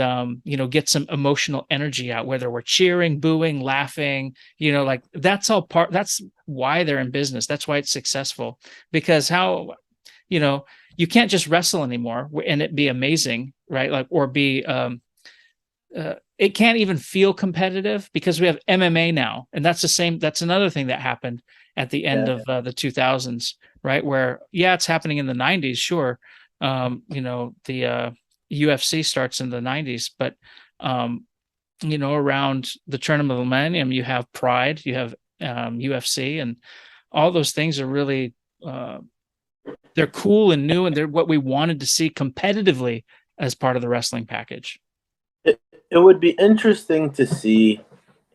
get some emotional energy out, whether we're cheering, booing, laughing, like that's all part. That's why they're in business. That's why it's successful, because you can't just wrestle anymore and it be amazing, right? Like, or be it can't even feel competitive because we have MMA now, and that's another thing that happened at the end of the 2000s, right? Where it's happening in the 90s, sure. The UFC starts in the 90s, but around the turn of the millennium, you have Pride, you have UFC, and all those things are really they're cool and new, and they're what we wanted to see competitively as part of the wrestling package. It would be interesting to see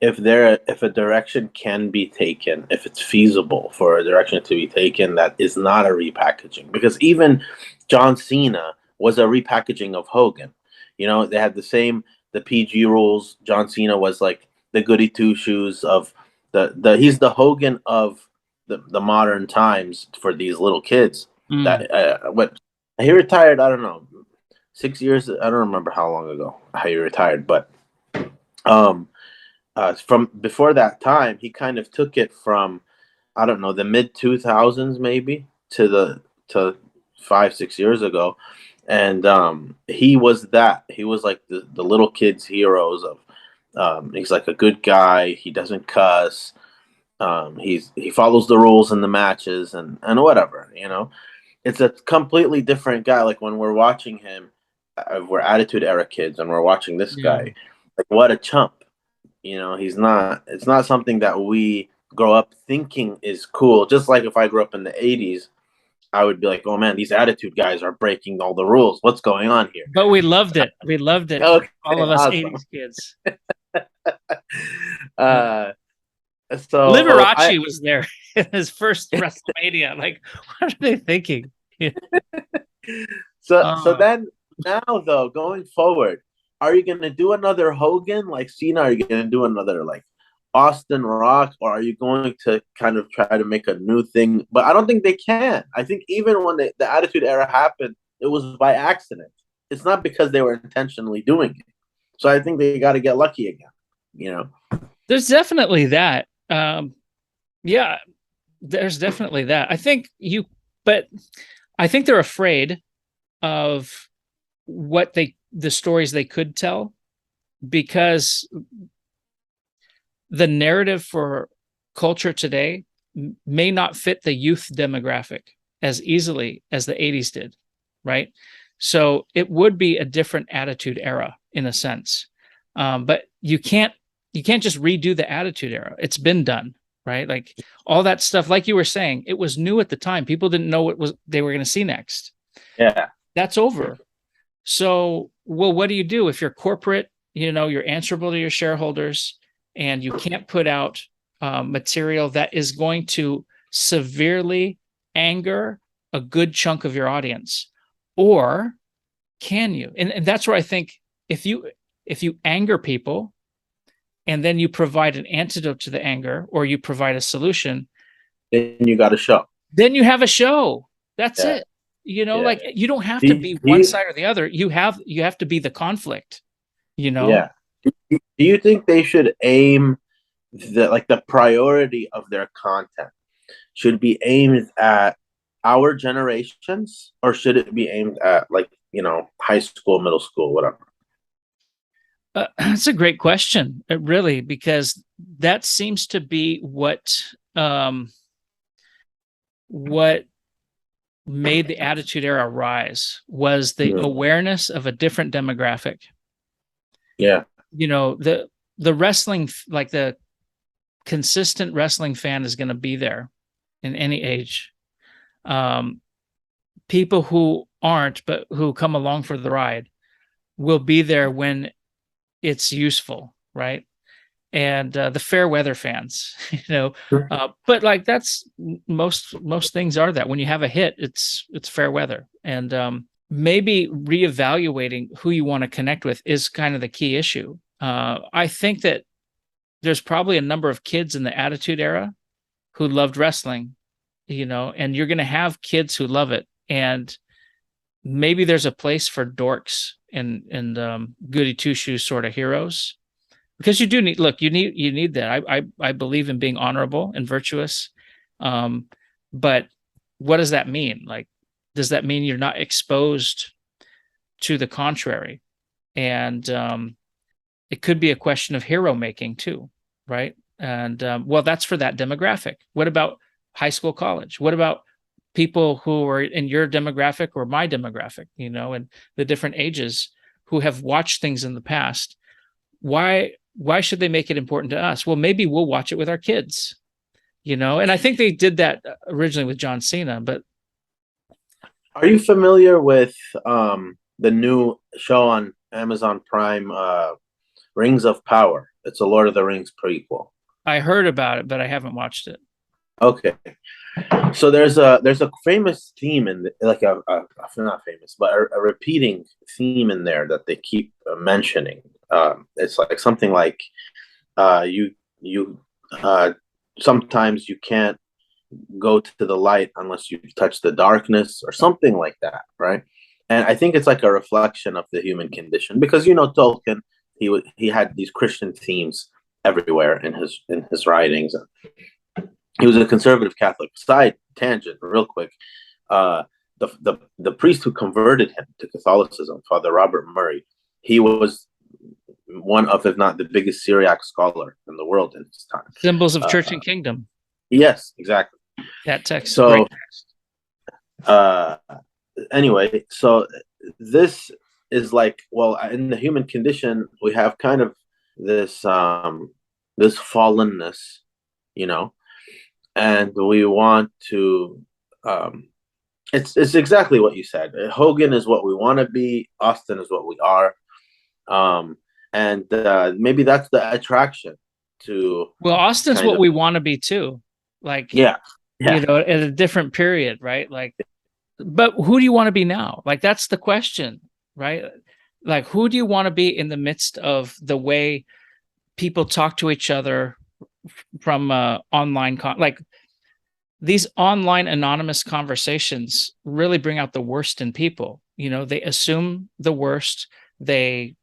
if a direction can be taken, if it's feasible for a direction to be taken that is not a repackaging. Because even John Cena was a repackaging of Hogan. They had the PG rules. John Cena was like the goody two shoes of he's the Hogan of the modern times for these little kids. That he retired, I don't know, 6 years. I don't remember how long ago he retired, but from before that time, he kind of took it from, I don't know, the mid 2000s maybe to the to 5-6 years ago, and he was that. He was like the little kids' heroes of. He's like a good guy. He doesn't cuss. He follows the rules in the matches and whatever. It's a completely different guy. Like when we're watching him, we're Attitude Era kids, and we're watching this Yeah. guy. Like what a chump. He's not. It's not something that we grow up thinking is cool. Just like if I grew up in the '80s, I would be like, "Oh man, these Attitude guys are breaking all the rules. What's going on here?" But we loved it. We loved it. Okay, All of us awesome. 80s kids. So Liberace was there in his first WrestleMania. Like, what are they thinking? So then now though, going forward, are you gonna do another Hogan like Cena? Are you gonna do another like Austin Rock, or are you going to kind of try to make a new thing? But I don't think they can. I think even when the Attitude Era happened, it was by accident. It's not because they were intentionally doing it. So I think they got to get lucky again. There's definitely that. Yeah, there's definitely that. But I think they're afraid of the stories they could tell, because the narrative for culture today may not fit the youth demographic as easily as the 80s did, right? So it would be a different Attitude Era in a sense. But you can't just redo the Attitude Era. It's been done, right? Like all that stuff, like you were saying, it was new at the time. People didn't know what they were going to see next. Yeah. That's over. So, well, what do you do if you're corporate? You're answerable to your shareholders, and you can't put out material that is going to severely anger a good chunk of your audience. Or can you? And that's where I think if you anger people and then you provide an antidote to the anger, or you provide a solution, then you got a show. Then you have a show. That's it. Like you don't have to be one side or the other. You have to be the conflict, Yeah. Do you think they should aim the priority of their content should be aimed at our generations, or should it be aimed at high school, middle school, whatever? That's a great question, really, because that seems to be what made the Attitude Era rise, was the awareness of a different demographic. Yeah. The wrestling, like the consistent wrestling fan, is going to be there in any age. People who aren't, but who come along for the ride, will be there when it's useful, right? And the fair weather fans, but like that's most things are that. When you have a hit, it's fair weather. And maybe reevaluating who you want to connect with is kind of the key issue. I think that there's probably a number of kids in the Attitude Era who loved wrestling, and you're going to have kids who love it. And maybe there's a place for dorks and goody two shoes sort of heroes, because you do need that. I believe in being honorable and virtuous. But what does that mean? Like, does that mean you're not exposed to the contrary? And it could be a question of hero making too, right? And well, that's for that demographic. What about high school, college? What about people who are in your demographic or my demographic, and the different ages, who have watched things in the past? Why should they make it important to us? Well, maybe we'll watch it with our kids, and I think they did that originally with John Cena. But are you familiar with the new show on Amazon Prime, Rings of Power? It's a Lord of the Rings prequel. I heard about it, but I haven't watched it. Okay. So there's a famous theme in not famous, but a repeating theme in there that they keep mentioning. It's like something like you sometimes you can't go to the light unless you touch the darkness, or something like that, right? And I think it's like a reflection of the human condition, because Tolkien, he had these Christian themes everywhere in his writings. He was a conservative Catholic. Side tangent, real quick. the priest who converted him to Catholicism, Father Robert Murray, he was one of, if not the biggest Syriac scholar in the world in his time. Symbols of Church and Kingdom. Yes, exactly. That text. So, anyway, so this is like, well, in the human condition, we have kind of this this fallenness, you know, and we want to. It's exactly what you said. Hogan is what we want to be. Austin is what we are. And maybe that's the attraction to. Well, Austin's what we want to be too. Like, yeah, you know, at a different period, right? Like, but who do you want to be now? Like, that's the question, right? Like, who do you want to be in the midst of the way people talk to each other from online, like these online anonymous conversations really bring out the worst in people. You know, they assume the worst. They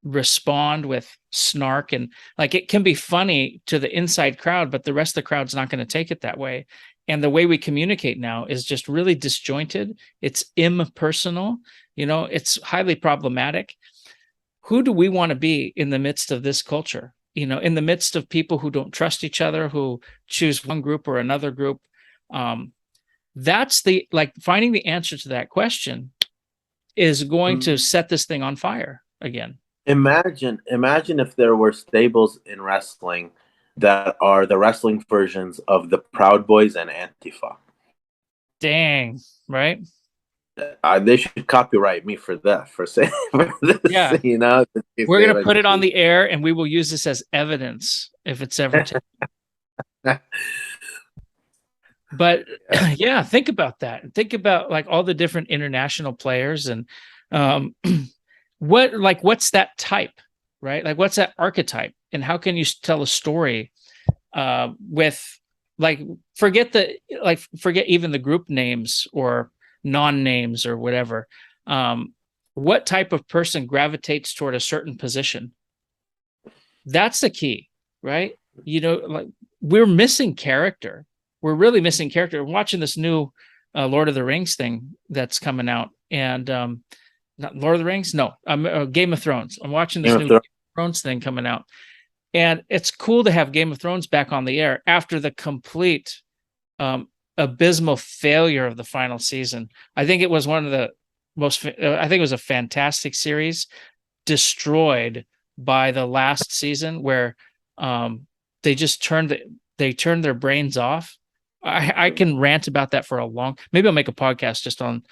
respond with snark, and like it can be funny to the inside crowd, but the rest of the crowd's not going to take it that way. And the way we communicate now is just really disjointed. It's impersonal. You know, it's highly problematic. Who do we want to be in the midst of this culture? You know, in the midst of people who don't trust each other, who choose one group or another group. That's the, like, finding the answer to that question is going to set this thing on fire again. Imagine if there were stables in wrestling that are the wrestling versions of the Proud Boys and Antifa. Dang, right? They should copyright me for that, for saying this. Yeah, you know, we're going to put it on the air, and we will use this as evidence if it's ever taken. But yeah, think about that. Think about like all the different international players, and what's that type, right? Like, what's that archetype, and how can you tell a story with, like, forget even the group names or non-names or whatever. What type of person gravitates toward a certain position? That's the key, right? You know, like, we're missing character. We're really missing character. I'm watching this new Lord of the Rings thing that's coming out, and not Lord of the Rings, no, Game of Thrones. I'm watching this new Game of Thrones thing coming out, and it's cool to have Game of Thrones back on the air after the complete abysmal failure of the final season. I think it was one of the most. I think it was a fantastic series, destroyed by the last season where they just turned their brains off. I can rant about that for a long. Maybe I'll make a podcast just on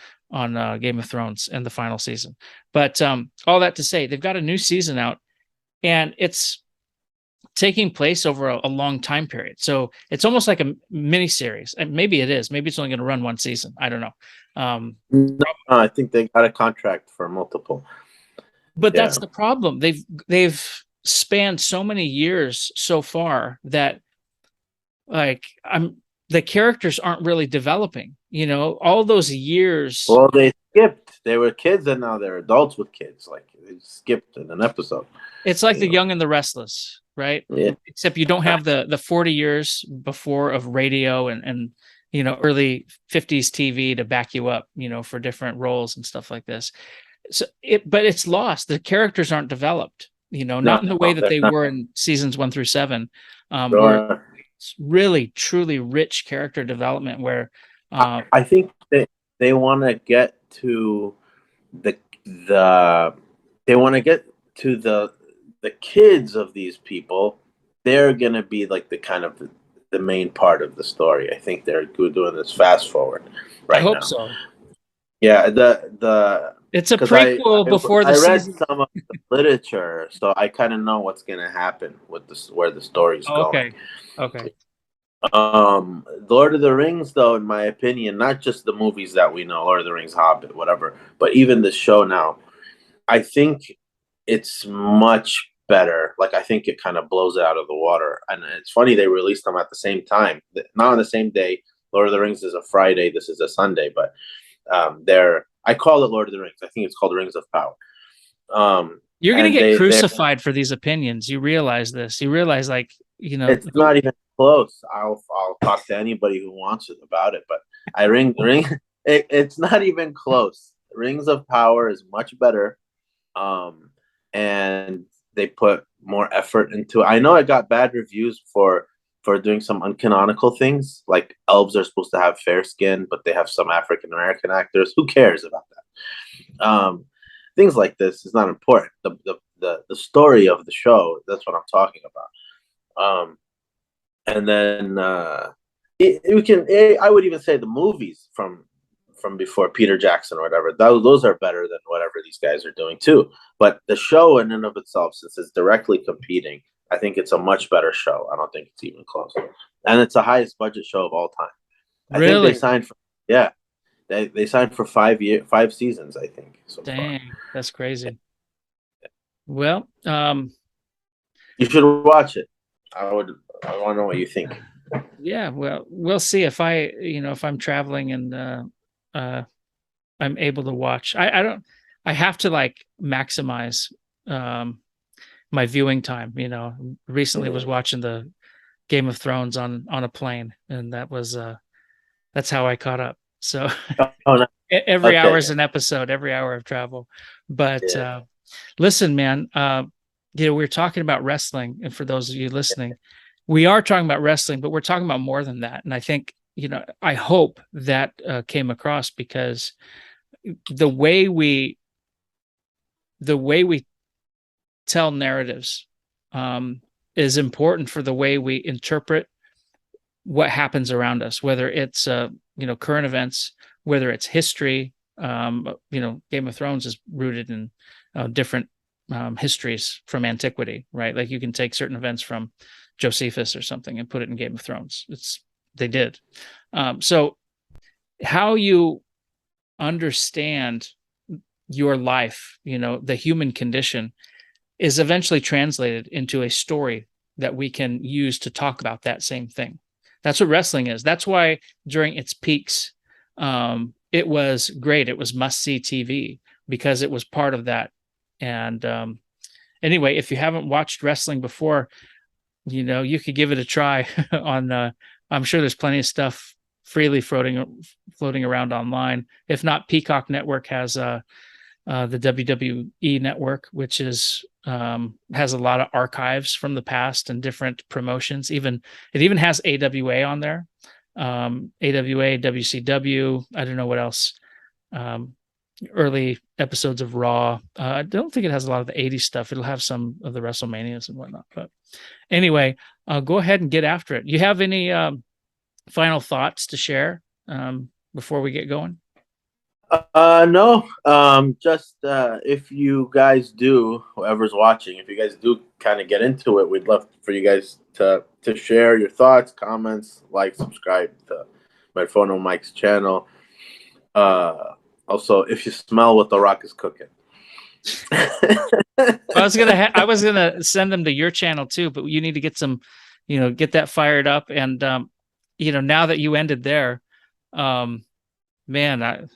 Game of Thrones and the final season. But all that to say, they've got a new season out, and it's taking place over a long time period. So it's almost like a mini series. And maybe it is. Maybe it's only going to run one season. I don't know. No, I think they got a contract for multiple. But that's the problem. They've spanned so many years so far that, like, the characters aren't really developing, you know, all those years. Well, they skipped. They were kids and now they're adults with kids. Like, they skipped in an episode. It's like The Young and the Restless, right? Yeah. Except you don't have the 40 years before of radio and you know, early 50s TV to back you up, you know, for different roles and stuff like this. So but it's lost. The characters aren't developed, you know, not in the way that they were in seasons 1 through 7. Where it's really, truly rich character development where I think they want to get to the kids of these people. They're gonna be like the kind of the main part of the story. I think they're doing this fast forward right now. I hope so. Yeah, it's a prequel before the season. I read some of the literature, so I kind of know what's gonna happen with this, where the story's going. Okay. Lord of the Rings, though, in my opinion, not just the movies that we know, Lord of the Rings, Hobbit, whatever, but even the show now, I think it's much better. Like, I think it kind of blows it out of the water. And it's funny, they released them at the same time, not on the same day. Lord of the Rings is a Friday, this is a Sunday, but I call it Lord of the Rings. I think it's called Rings of Power. You're going to get crucified for these opinions. You realize this. You realize, like, you know, it's not even close. I'll talk to anybody who wants it about it. But It's not even close. Rings of Power is much better, and they put more effort into it. I know I got bad reviews for doing some uncanonical things, like elves are supposed to have fair skin, but they have some African American actors. Who cares about that? Things like this is not important. The story of the show, that's what I'm talking about. And then I would even say the movies from before Peter Jackson or whatever, those are better than whatever these guys are doing too. But the show in and of itself, since it's directly competing, I think it's a much better show. I don't think it's even close. And it's the highest budget show of all time. I think they Really? signed for, yeah, they signed for 5 seasons, I think, so far. Dang, that's crazy. Well, You should watch it. I want to know what you think. yeah, well, we'll see if if I'm traveling and I'm able to watch. I don't I have to like maximize my viewing time, Recently was watching the Game of Thrones on a plane, and that's how I caught up. So Oh, no. every hour Okay. is an episode, every hour of travel. But Yeah. listen, man, we're talking about wrestling, and for those of you listening, we are talking about wrestling, but we're talking about more than that. And I think, I hope that came across, because the way we tell narratives is important for the way we interpret what happens around us, whether it's current events, whether it's history. Game of Thrones is rooted in different histories from antiquity, right? Like you can take certain events from Josephus or something and put it in Game of Thrones. They did. So how you understand your life, the human condition, is eventually translated into a story that we can use to talk about that same thing. That's what wrestling is. That's why during its peaks, it was great. It was must-see TV because it was part of that. And anyway, if you haven't watched wrestling before, you could give it a try on. I'm sure there's plenty of stuff freely floating around online. If not, Peacock Network has the WWE Network, which has a lot of archives from the past and different promotions. It even has AWA on there. AWA, WCW. I don't know what else. Early episodes of Raw. I don't think it has a lot of the 80s stuff. It'll have some of the WrestleManias and whatnot. But anyway, go ahead and get after it. You have any final thoughts to share before we get going? No. Just if you guys do, whoever's watching, if you guys do kind of get into it, we'd love for you guys to share your thoughts, comments, like, subscribe to Medphono Mike's channel. Also, if you smell what The Rock is cooking. I was gonna send them to your channel too, but you need to get some, get that fired up. And now that you ended there, man, I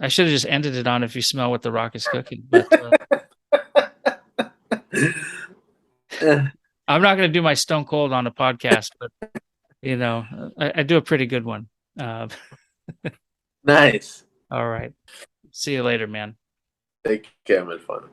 should have just ended it on if you smell what The Rock is cooking. But I'm not going to do my Stone Cold on a podcast, but I do a pretty good one. Nice. All right. See you later, man. Take care, man. Fun.